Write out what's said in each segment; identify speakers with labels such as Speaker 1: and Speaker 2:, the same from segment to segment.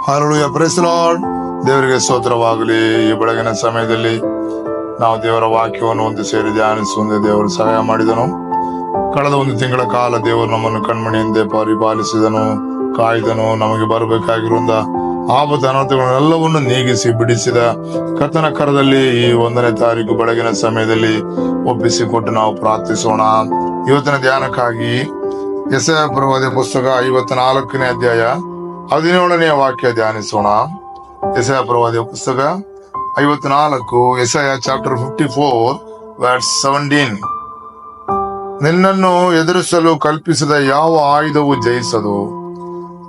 Speaker 1: Hallelujah, praise the Lord. ದೇವರಿಗೆ ಸ್ತೋತ್ರವಾಗಲಿ. ಈ ಬೆಳಗಿನ ಸಮಯದಲ್ಲಿ ನಾವು ದೇವರ ವಾಕ್ಯವನ್ನು ಒಂದು ಸೇರಿ ಧ್ಯಾನಿಸುವಂತೆ ದೇವರು ಸಹಾಯ ಮಾಡಿದನು. ಕಳೆದ ಒಂದು ತಿಂಗಳ ಕಾಲ ದೇವರು ನಮ್ಮನ್ನು ಕಣ್ಮಣಿಯಂತೆ ಪರಿಪಾಲಿಸಿದನು, ಕಾಯ್ದನು. ನಮಗೆ ಬರಬೇಕಾಗಿರುವಂತ ಆಪತ್ತು ಅನರ್ಥಗಳನ್ನೆಲ್ಲವನ್ನು ನೀಗಿಸಿ ಬಿಡಿಸಿದ ಕರ್ತನ ಕರದಲ್ಲಿ ಈ 1ನೇ ತಾರೀಕು ಬೆಳಗಿನ ಸಮಯದಲ್ಲಿ ಒಪ್ಪಿಸಿಕೊಟ್ಟು ನಾವು ಪ್ರಾರ್ಥಿಸೋಣ. ಇವತ್ತಿನ ಧ್ಯಾನಕ್ಕಾಗಿ ಯೆಶಾಯ ಪ್ರವಾದಿಯ ಪುಸ್ತಕ 54ನೇ ಅಧ್ಯಾಯ 17ನೇ ವಾಕ್ಯ ಧ್ಯಾನಿಸೋಣ. ಯೆಶಾಯ ಪ್ರವಾದಿಯ ಪುಸ್ತಕ 54, ಯೆಶಾಯ ಚಾಪ್ಟರ್ 54 ವರ್ಸ್ 17. ನಿನ್ನನ್ನು ಎದುರಿಸಲು ಕಲ್ಪಿಸಿದ ಯಾವ ಆಯುಧವು ಜಯಿಸದು.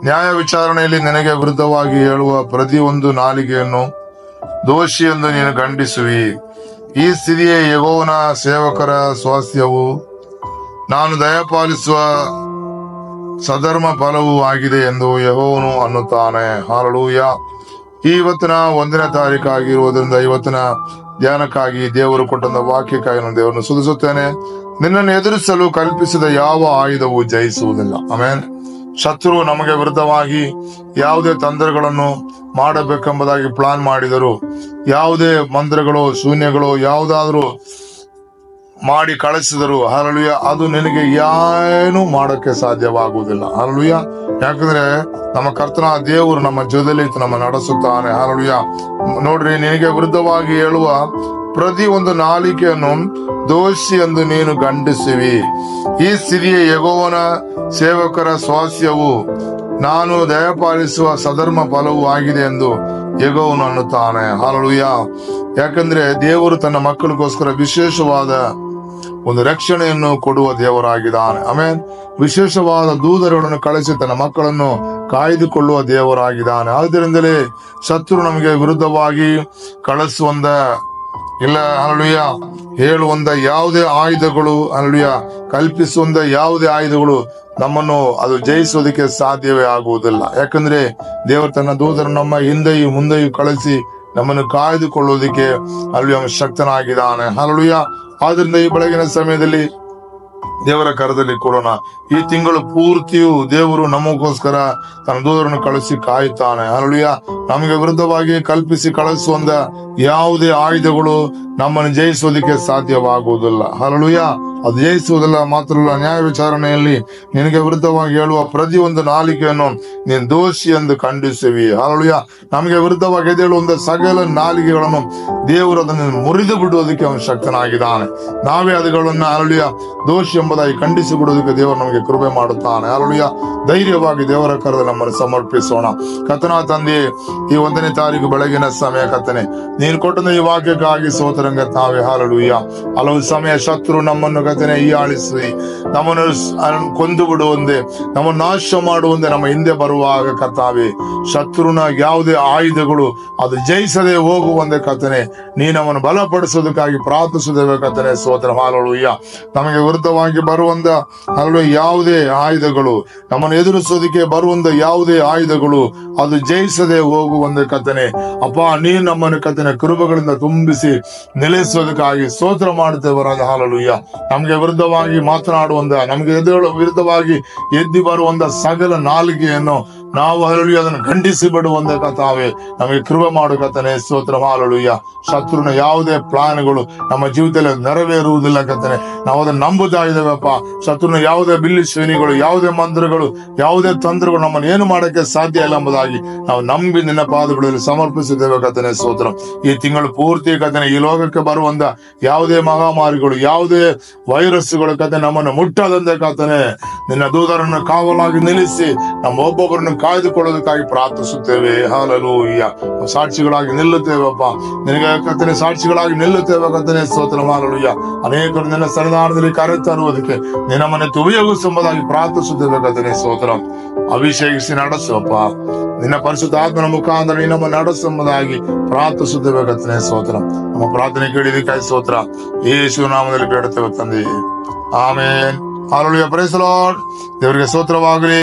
Speaker 1: ನ್ಯಾಯ ವಿಚಾರಣೆಯಲ್ಲಿ ನಿನಗೆ ವಿರುದ್ಧವಾಗಿ ಹೇಳುವ ಪ್ರತಿಯೊಂದು ನಾಲಿಗೆಯನ್ನು ದೋಷಿ ಎಂದು ನೀನು ಖಂಡಿಸುವಿ. ಈ ಸ್ಥಿತಿಯೇ ಯೆಹೋವನ ಸೇವಕರ ಸ್ವಾಸ್ಥ್ಯವು, ನಾನು ದಯಪಾಲಿಸುವ ಸಧರ್ಮ ಫಲವೂ ಆಗಿದೆ ಎಂದು ಯೆಹೋವನು ಅನ್ನುತ್ತಾನೆ. ಹಲ್ಲೆಲೂಯಾ. ಇವತ್ತಿನ 1ನೇ ತಾರೀಕು ಆಗಿರುವುದರಿಂದ ಇವತ್ತಿನ ಧ್ಯಾನಕ್ಕಾಗಿ ದೇವರು ಕೊಟ್ಟಂತ ವಾಕ್ಯಕ್ಕಾಗಿ ನಾನು ದೇವರನ್ನು ಸ್ತುತಿಸುತ್ತೇನೆ. ನಿನ್ನನ್ನು ಎದುರಿಸಲು ಕಲ್ಪಿಸಿದ ಯಾವ ಆಯುಧವು ಜಯಿಸುವುದಿಲ್ಲ. ಆಮೆನ್. ಶತ್ರು ನಮಗೆ ವಿರುದ್ಧವಾಗಿ ಯಾವುದೇ ತಂತ್ರಗಳನ್ನು ಮಾಡಬೇಕೆಂಬುದಾಗಿ ಪ್ಲಾನ್ ಮಾಡಿದರು, ಯಾವುದೇ ಮಂತ್ರಗಳು ಶೂನ್ಯಗಳು ಯಾವುದಾದ್ರೂ ಮಾಡಿ ಕಳಿಸಿದರು, ಹಲ್ಲೆಲೂಯಾ, ಅದು ನಿನಗೆ ಏನು ಮಾಡಕ್ಕೆ ಸಾಧ್ಯವಾಗುವುದಿಲ್ಲ. ಹಲ್ಲೆಲೂಯಾ. ಯಾಕಂದ್ರೆ ನಮ್ಮ ಕರ್ತನ ದೇವರು ನಮ್ಮ ಜೊತೆಲಿ ನಮ್ಮ ನಡೆಸುತ್ತಾನೆ. ಹಲ್ಲೆಲೂಯಾ. ನೋಡ್ರಿ, ನಿನಗೆ ವಿರುದ್ಧವಾಗಿ ಹೇಳುವ ಪ್ರತಿ ಒಂದು ನಾಲಿಗೆಯನ್ನು ದೋಷಿ ಎಂದು ನೀನು ಖಂಡಿಸುವಿ. ಈ ಸ್ಥಿತಿಯ ಯೆಹೋವನ ಸೇವಕರ ಸ್ವಾಸ್ಥ್ಯವು, ನಾನು ದಯಪಾಲಿಸುವ ಸಧರ್ಮ ಫಲವೂ ಆಗಿದೆ ಎಂದು ಯೆಹೋವನು ಅನ್ನುತ್ತಾನೆ. ಹಲ್ಲೆಲೂಯಾ. ಯಾಕಂದ್ರೆ ದೇವರು ತನ್ನ ಮಕ್ಕಳಿಗೋಸ್ಕರ ವಿಶೇಷವಾದ ಒಂದು ರಕ್ಷಣೆಯನ್ನು ಕೊಡುವ ದೇವರಾಗಿದ್ದಾನೆ. ಆಮೆನ್. ವಿಶೇಷವಾದ ದೂತರುಗಳನ್ನು ಕಳಿಸಿ ತನ್ನ ಮಕ್ಕಳನ್ನು ಕಾಯ್ದುಕೊಳ್ಳುವ ದೇವರಾಗಿದ್ದಾನೆ. ಆದ್ದರಿಂದಲೇ ಶತ್ರು ನಮಗೆ ವಿರುದ್ಧವಾಗಿ ಕಳಿಸುವಂತ ಇಲ್ಲ, ಹಲ್ಲೆಲೂಯಾ, ಹೇಳುವಂತ ಯಾವುದೇ ಆಯುಧಗಳು, ಹಲ್ಲೆಲೂಯಾ, ಕಲ್ಪಿಸುವಂತ ಯಾವುದೇ ಆಯುಧಗಳು ನಮ್ಮನ್ನು ಅದು ಜಯಿಸೋದಕ್ಕೆ ಸಾಧ್ಯವೇ ಆಗುವುದಿಲ್ಲ. ಯಾಕಂದ್ರೆ ದೇವರು ತನ್ನ ದೂತರು ನಮ್ಮ ಹಿಂದೆಯೂ ಮುಂದೆಯೂ ಕಳಿಸಿ ನಮ್ಮನ್ನು ಕಾಯ್ದುಕೊಳ್ಳುವುದಕ್ಕೆ ಅಲ್ಲಿ ಶಕ್ತನಾಗಿದ್ದಾನೆ. ಹಲ್ಲೆಲೂಯಾ. ಆದ್ರಿಂದ ಈ ಬೆಳಗಿನ ಸಮಯದಲ್ಲಿ ದೇವರ ಕರದಲ್ಲಿ ಕೊಡೋಣ. ಈ ತಿಂಗಳು ಪೂರ್ತಿಯೂ ದೇವರು ನಮಗೋಸ್ಕರ ತನ್ನ ದೂತರನ್ನು ಕಳಿಸಿ ಕಾಯುತ್ತಾನೆ. ಹಲ್ಲೆಲೂಯಾ. ನಮಗೆ ವಿರುದ್ಧವಾಗಿ ಕಲ್ಪಿಸಿ ಕಳಿಸುವಂತ ಯಾವುದೇ ಆಯುಧಗಳು ನಮ್ಮನ್ನು ಜಯಿಸೋದಕ್ಕೆ ಸಾಧ್ಯವಾಗುವುದಿಲ್ಲ. ಹಲ್ಲೆಲೂಯಾ. ಅದು ಜಯಿಸುವುದಿಲ್ಲ ಮಾತ್ರವಲ್ಲ, ನ್ಯಾಯ ವಿಚಾರಣೆಯಲ್ಲಿ ನಿನಗೆ ವಿರುದ್ಧವಾಗಿ ಹೇಳುವ ಪ್ರತಿಯೊಂದು ನಾಲಿಗೆಯನ್ನು ನೀನು ದೋಷಿ ಎಂದು ಖಂಡಿಸುವಿ. ಹಲ್ಲೆಲೂಯಾ. ನಮಗೆ ವಿರುದ್ಧವಾಗಿ ಎದ್ದೇಳುವಂತ ಸಕಲ ನಾಲಿಗೆಗಳನ್ನು ದೇವರು ಅದನ್ನು ಮುರಿದು ಬಿಡುವುದಕ್ಕೆ ಅವನು ಶಕ್ತನಾಗಿದ್ದಾನೆ. ನಾವೇ ಅವುಗಳನ್ನ, ಹಲ್ಲೆಲೂಯಾ, ದೋಷಿ ಎಂಬುದಾಗಿ ಖಂಡಿಸಿ ಬಿಡುವುದಕ್ಕೆ ದೇವರು ನಮಗೆ ಕೃಪೆ ಮಾಡುತ್ತಾನೆ. ಹಲ್ಲೆಲೂಯಾ. ಧೈರ್ಯವಾಗಿ ದೇವರ ಕರೆದಲ್ಲಿ ನಮ್ಮನ್ನು ಸಮರ್ಪಿಸೋಣ. ಕರ್ತನ ತಂದೆ, ಈ 1ನೇ ತಾರೀಕು ಬೆಳಗಿನ ಸಮಯ ಕರ್ತನೆ, ನೀನು ಕೊಟ್ಟಂತ ಈ ವಾಕ್ಯಕ್ಕಾಗಿ ಸ್ತೋತ್ರರಂಗ ತಾವೇ. ಹಲ್ಲೆಲೂಯಾ. ಹಲವು ಸಮಯ ಶತ್ರು ನಮ್ಮನ್ನು ಕರ್ತನೆ ಹೀಯಾಳಿಸಿ ನಮ್ಮನ್ನು ಕೊಂದು ಬಿಡುವಂತೆ, ನಮ್ಮನ್ನು ನಾಶ ಮಾಡುವಂತೆ ನಮ್ಮ ಹಿಂದೆ ಬರುವಾಗ ಕರ್ತಾವೆ, ಶತ್ರುನ ಯಾವುದೇ ಆಯುಧಗಳು ಅದು ಜಯಿಸದೆ ಹೋಗುವಂತೆ ಕರ್ತನೆ ನೀ ನಮ್ಮನ್ನು ಬಲಪಡಿಸೋದಕ್ಕಾಗಿ ಪ್ರಾರ್ಥಿಸುತ್ತೇವೆ ಕರ್ತನೆ. ಸ್ತೋತ್ರ. ಹಲ್ಲೆಲೂಯಾ. ನಮಗೆ ವಿರುದ್ಧವಾಗಿ ಬರುವಂತ ಹಲ್ಲೆಲೂಯಾ ಯಾವುದೇ ಆಯುಧಗಳು, ನಮ್ಮನ್ನು ಎದುರಿಸೋದಕ್ಕೆ ಬರುವಂತ ಯಾವುದೇ ಆಯುಧಗಳು ಅದು ಜಯಿಸದೆ ಹೋಗುವಂತೆ ಕರ್ತನೆ ಅಪ್ಪ, ನೀನು ನಮ್ಮನ್ನು ಕರ್ತನೆ ಕೃಪೆಗಳಿಂದ ತುಂಬಿಸಿ ನಿಲ್ಲಿಸೋದಕ್ಕಾಗಿ ಸ್ತೋತ್ರ ಮಾಡುತ್ತೇವರಾದ. ಹಲ್ಲೆಲೂಯಾ. ನಮಗೆ ವಿರುದ್ಧವಾಗಿ ಮಾತನಾಡುವಂತ, ನಮಗೆ ವಿರುದ್ಧವಾಗಿ ಎದ್ದಿ ಬರುವಂತ ಸಕಲ ನಾಲಿಗೆಯನ್ನು ನಾವು ಹಲ್ಲೆಲೂಯಾ ಅದನ್ನು ಖಂಡಿಸಿ ಬಿಡುವಂತ ಕರ್ತಾವೆ ನಮಗೆ ಕೃಪೆ ಮಾಡು ಕರ್ತನೆ. ಸ್ತೋತ್ರ. ಹಲ್ಲೆಲೂಯಾ. ಶತ್ರುನ ಯಾವುದೇ ಪ್ಲಾನ್ಗಳು ನಮ್ಮ ಜೀವಿತದಲ್ಲಿ ನೆರವೇರುವುದಿಲ್ಲ ಕರ್ತನೆ, ನಾವು ಅದನ್ನು ನಂಬುತ್ತಾ ಇದ್ದೇವೆಪ್ಪ. ಶತ್ರುನ ಯಾವುದೇ ಬಿಲ್ಲಿ ಶ್ರೇಣಿಗಳು, ಯಾವುದೇ ಮಂತ್ರಗಳು, ಯಾವುದೇ ತಂತ್ರಗಳು ನಮ್ಮನ್ನು ಏನು ಮಾಡಕ್ಕೆ ಸಾಧ್ಯ ಇಲ್ಲ ಎಂಬುದಾಗಿ ನಾವು ನಂಬಿ ನಿನ್ನ ಪಾದಗಳಲ್ಲಿ ಸಮರ್ಪಿಸಿದ್ದೇವೆ ಕರ್ತನೆ. ಸ್ತೋತ್ರ. ಈ ತಿಂಗಳು ಪೂರ್ತಿ ಕರ್ತನೆ ಈ ಲೋಕಕ್ಕೆ ಬರುವಂತ ಯಾವುದೇ ಮಹಾಮಾರಿಗಳು, ಯಾವುದೇ ವೈರಸ್ಗಳು ಕರ್ತನೆ ನಮ್ಮನ್ನು ಮುಟ್ಟದಂತೆ ಕರ್ತನೆ ನಿನ್ನ ದೂತರನ್ನು ಕಾವಲಾಗಿ ನಿಲ್ಲಿಸಿ ನಮ್ಮ ಒಬ್ಬೊಬ್ಬರನ್ನು ಕಾಯ್ದುಕೊಳ್ಳೋದಕ್ಕಾಗಿ ಪ್ರಾರ್ಥಿಸುತ್ತೇವೆ. ಹಲ್ಲೆಲೂಯಾ. ಸಾಕ್ಷಿಗಳಾಗಿ ನಿಲ್ಲುತ್ತೇವಪ್ಪ, ನಿನಗೆ ಕರ್ತನೆ ಸಾಕ್ಷಿಗಳಾಗಿ ನಿಲ್ಲುತ್ತೇವೆ ಕರ್ತನೆ. ಸ್ತೋತ್ರ. ಹಲ್ಲೆಲೂಯಾ. ಅನೇಕರು ನಿನ್ನ ಸನ್ನಿಧಾನದಲ್ಲಿ ಕರೆ ತರುವುದಕ್ಕೆ ನಿನ್ನ ಮನೆ ಉಪಯೋಗಿಸುವುದಾಗಿ ಪ್ರಾರ್ಥಿಸುತ್ತೇವೆ ಕರ್ತನೆ. ಸ್ತೋತ್ರ. ಅಭಿಷೇಕಿಸಿ ನಡೆಸುವಪ್ಪ, ನಿನ್ನ ಪರಿಶುದ್ಧ ಆತ್ಮನ ಮುಖಾಂತರ ನಿನ್ನ ನಡೆಸುವುದಾಗಿ ಪ್ರಾರ್ಥಿಸುತ್ತೇವೆ ಕರ್ತನೆ. ಸ್ತೋತ್ರ. ನಮ್ಮ ಪ್ರಾರ್ಥನೆ ಕೇಳಿದಕ್ಕಾಗಿ ಸ್ತೋತ್ರ. ಯೇಸು ನಾಮದಲ್ಲಿ ಬೇಡುತ್ತೇವೆ ತಂದೆ. Amen. Hallelujah. Praise the Lord. ದೇವರಿಗೆ ಸ್ತೋತ್ರವಾಗಲಿ.